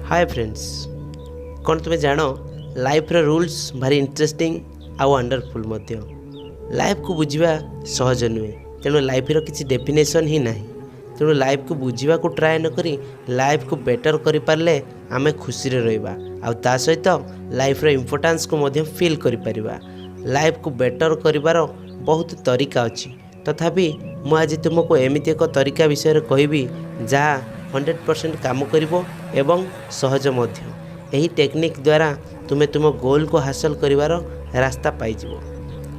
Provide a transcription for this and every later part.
Hi friends, कौन तुम्हें जान लाइफ रो रूल्स भारी इंटरेस्टिंग आउ वंडरफुल मध्य। लाइफ को बुझा सहज नुहे, तेणु लाइफ रो किसी डेफिनेशन ही ना। तेणु लाइफ को बुझा को ट्राए न करी लाइफ को बेटर करि पारले आमे खुशी रे रहिबा आउ ता सहित लाइफ रो इंपोर्टेंस को मध्य फील करि परिबा। लाइफ को बेटर करिवार बहुत तरीका अछि, तथापि मु आज तुमको एमिति एक तरीका विषय रे कहबी जहाँ 100% काम करिवो एवं सहज मध्य। एही टेक्निक द्वारा तुमे तुम गोल को हासिल करिवार रास्ता पाइजिवो।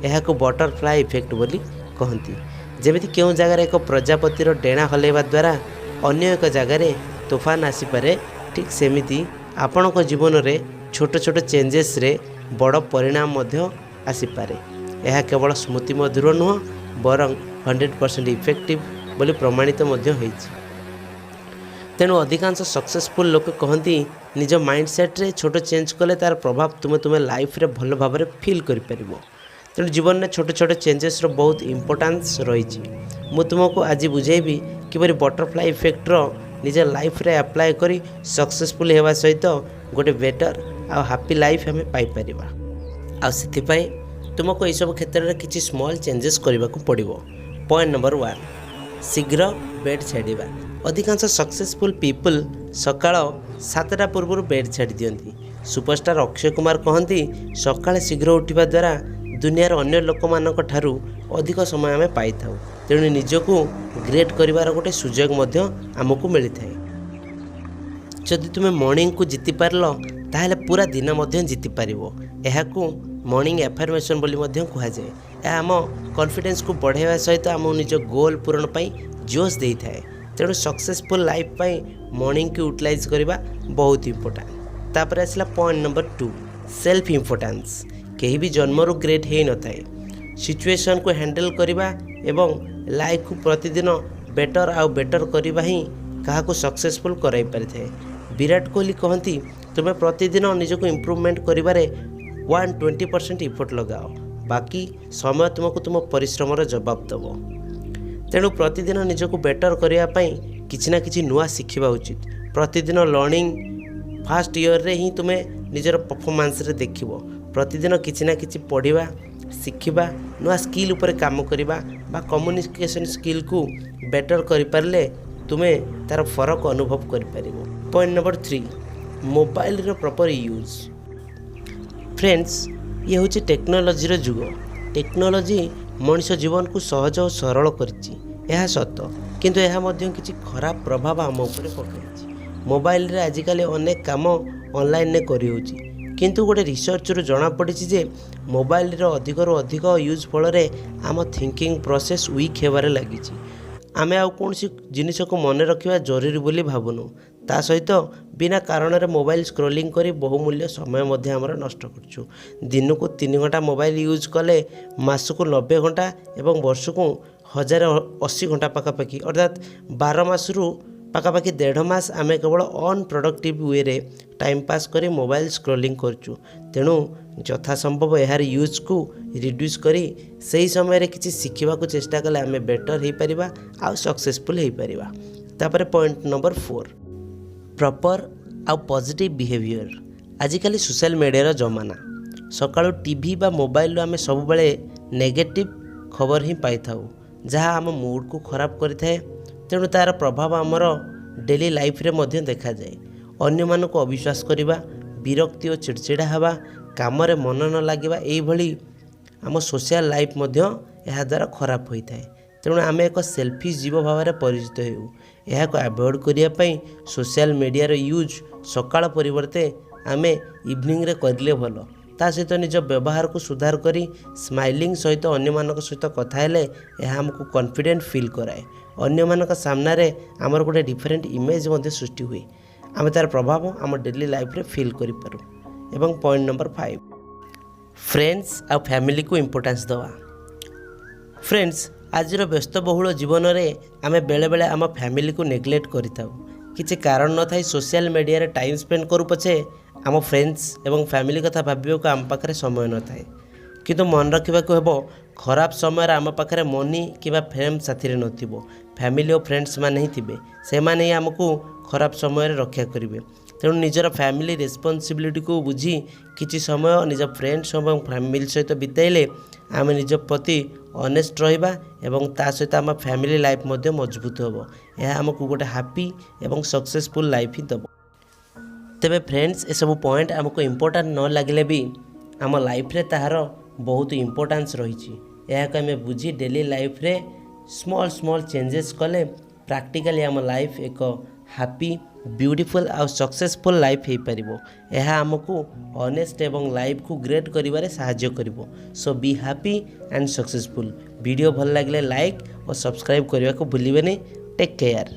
यह को बटरफ्लाई इफेक्ट बोली कहती। जेमिति केउं जगार एक प्रजापतिर डेणा हलैवा द्वारा अन्य एक जगार तूफान आसीपारे, ठीक सेमिति आपण जीवन में छोट छोट चेंजेस रे बड़ परिणाम मध्य आसीपारे। यह केवल स्मृति मधुर नुह बरं 100% इफेक्टिव बोली प्रमाणित मध्य होइछि। तेणु अधिकांश सक्सेसफुल लोक कहती निज माइंडसेट रे छोट चेंज कले तार प्रभाव तुमे लाइफ रे भल भाव में फील कर पारिबो। तेणु जीवन में छोट छोट चेंजेस रो बहुत इंपोर्टेंस रही। मु तुमको आज बुझेबी किपरि बटरफ्लाई इफेक्ट रो निज लाइफ रे अप्लाई करी सक्सेसफुल हेवा सहित गोटे बेटर आ हैप्पी लाइफ हमें पाई परिबा। आ सेति पई तुमको एई सब क्षेत्र में किछि स्मॉल चेंजेस करबा को पड़िबो। पॉइंट नंबर 1, शीघ्र बेड छाड़िबा। अधिकांश सक्सेसफुल पीपल सकाळ 7टा पूर्व बेड छाड़ी दियंती। सुपरस्टार अक्षय कुमार कहती सकाळे शीघ्र उठिबा द्वारा दुनियार अन्य लोक मानक ठारू अधिक समय आमे पाई थाउ। तेणु निजको ग्रेट करिवार गोटे सुजोग मध्य आमको मिली थाए। जदि तुमे मॉर्निंग को जीति पारलो ताहले पूरा दिन मध्य जीति पारिबो। एहाकू मॉर्निंग एफर्मेशन बोली मध्य कहा जाए। यह आम कॉन्फिडेंस को बढ़ावा सहित आम निज गोल पूरण पाई जोश दे थाए। तेणु सक्सेसफुल लाइफ पाई मॉर्निंग की यूटिलाइज करवा बहुत इंपोर्टेंट। तापर आसला पॉइंट नंबर 2, सेल्फ इम्पोर्टेंस। कहीं भी जन्मरू ग्रेट हो न थाए। सिचुएशन को हैंडल करवा एवं लाइफ को प्रतिदिन बेटर आउ बेटर करवा ही क्या सक्सेसफुल कराई पारि थाए। विराट कोहली कहती तुम्हें प्रतिदिन निजको इम्प्रूवमेंट करिबारे 120% इफोर्ट लगाओ, बाकी समय तुमको तुम परिश्रमर जवाब दबो। तेणु प्रतिदिन निजको बेटर करने किसी ना किसी नुआ शिखा उचित। प्रतिदिन लर्निंग फास्ट ईयर रे ही तुम्हें निजर परफॉर्मेंस रे देखिबो। प्रतिदिन किसी ना किसी पढ़िबा, शिखिबा, नुआ स्किल उपरे काम करिबा बा कम्युनिकेशन स्किल को बेटर करि पारले तुम्हें तार फरक अनुभव करि पारिबो। पॉइंट नंबर 3, मोबाइल रो प्रॉपर यूज। फ्रेंड्स, ये हूँ टेक्नोलोजी जुग। टेक्नोलोजी मनुष्य जीवन को सहज और सरल करिछि, यह सत, किंतु यह मध्य किछि खराब प्रभाव आम उपरे पकाइछि। मोबाइल रे आजिकल अनेक काम ऑनलाइन ने करि होछि, किंतु गोटे रिसर्च रो जणा पड़िछि जे मोबाइल रो अधिक यूज फल रे आम थिंकिंग प्रोसेस वीक हेबारे लागिछि। आमे आउ कोनसी जिनिस को मन रखिबा जरूरी बोली भाबुनु। ता सहित बिना कारण रे मोबाइल स्क्रोलिंग करी बहुमूल्य समय मध्य आमर नष्ट करछु। दिन को 3 घंटा मोबाइल यूज कले मास को 90 घंटा एवं वर्ष को 1080 घंटा पाखापाखि, अर्थात 12 मास रु पाखापाखि 1.5 मास आमे केवल अनप्रोडक्टिव वे रे टाइम पास करी मोबाइल स्क्रोलिंग करछु। तेणु यथा संभव यार यूज को रिड्यूस करी सही समय रे किछि शिखिबा को चेष्टा कले आमे बेटर हे परिबा आ सक्सेसफुल हे परिबा। तापर पॉइंट नंबर 4, प्रॉपर आ पॉजिटिव बिहेवियर। आजिकल सोशल मीडिया जमाना। सकाळु टीवी बा मोबाइल आमे सब बेले नेगेटिव खबर ही पाई थाउ, जहाँ आम मूड को खराब करिथाए। तेणु तार प्रभाव आमर डेली लाइफ रे मध्य देखा जाए। अन्य मानक को अविश्वास करिबा, विरक्ति और चिड़चिड़ा हवा, काम रे मन न लागिबा, एई भली आम सोशल लाइफ मध्य यह द्वारा खराब होता है। तेणु आम एक सेल्फिश जीव भाव में परिचित हो। यह अवॉइड करने सोशल मीडिया यूज सकाळ परिवर्ते आम इवनिंग रे करले भल। ता सहित निज व्यवहार को सुधार करी स्माइलिंग सहित अन्य मानक सहित कथा हेले यह हमको कॉन्फिडेंट फील कराए। अन्य मानक सामना रे आमर गोटे डिफरेंट इमेज मध्य सृष्टि हुए। आम तार प्रभाव आम डेली लाइफ रे फील करि पारू। एवं पॉइंट नंबर 5, फ्रेंड्स आ फैमिली को इम्पोर्टेंस दवा। फ्रेंड्स, आजर व्यस्तबहुल जीवन में आम बेले बेले आम फैमिली को नेग्लेक्ट करिथाउ। किछि कारण न थाई सोशल मीडिया रे टाइम स्पेंड करू पछे आम फ्रेंड्स एवं फैमिली कथा भाबिबा को आम पाखरे समय न थाए। किंतु मन रखा हेबो खराब समय आम पाखे मनी कि फ्रेम साथी नथिबो फैमिली और फ्रेंड्स माने ही थिबे से माने ही आमको खराब समय रक्षा करेंगे। तेणु निजर फैमिली रेस्पॉन्सिबिलिटी को बुझी किछि समय निज फ्रेंड्स और फैमिली सहित बिताइले आम निज प्रति ऑनेस्ट रहिबा एवं ता सहित आम फैमिली लाइफ मध्य मजबूत होबो। यह आमको गोटे हैप्पी एवं सक्सेसफुल लाइफ ही दबो। तेबे फ्रेंड्स ए सब पॉइंट आमको इम्पोर्टेंट न लगिले भी आम लाइफ रे ताहार बहुत इम्पोर्टेंस रही। यह आम बुझी डेली लाइफ रे स्मॉल स्मॉल चेंजेस कले प्रैक्टिकली आम लाइफ एक हैप्पी ब्यूटीफुल आउ सक्सेसफुल लाइफ हो पारिबो। यह आमको ऑनेस्ट एवं लाइफ को ग्रेट करिबारे सहाय्य करिबो। So be happy and successful. Video भल लगे लाइक और सब्सक्राइब करने को भूलिबेनी। Take care.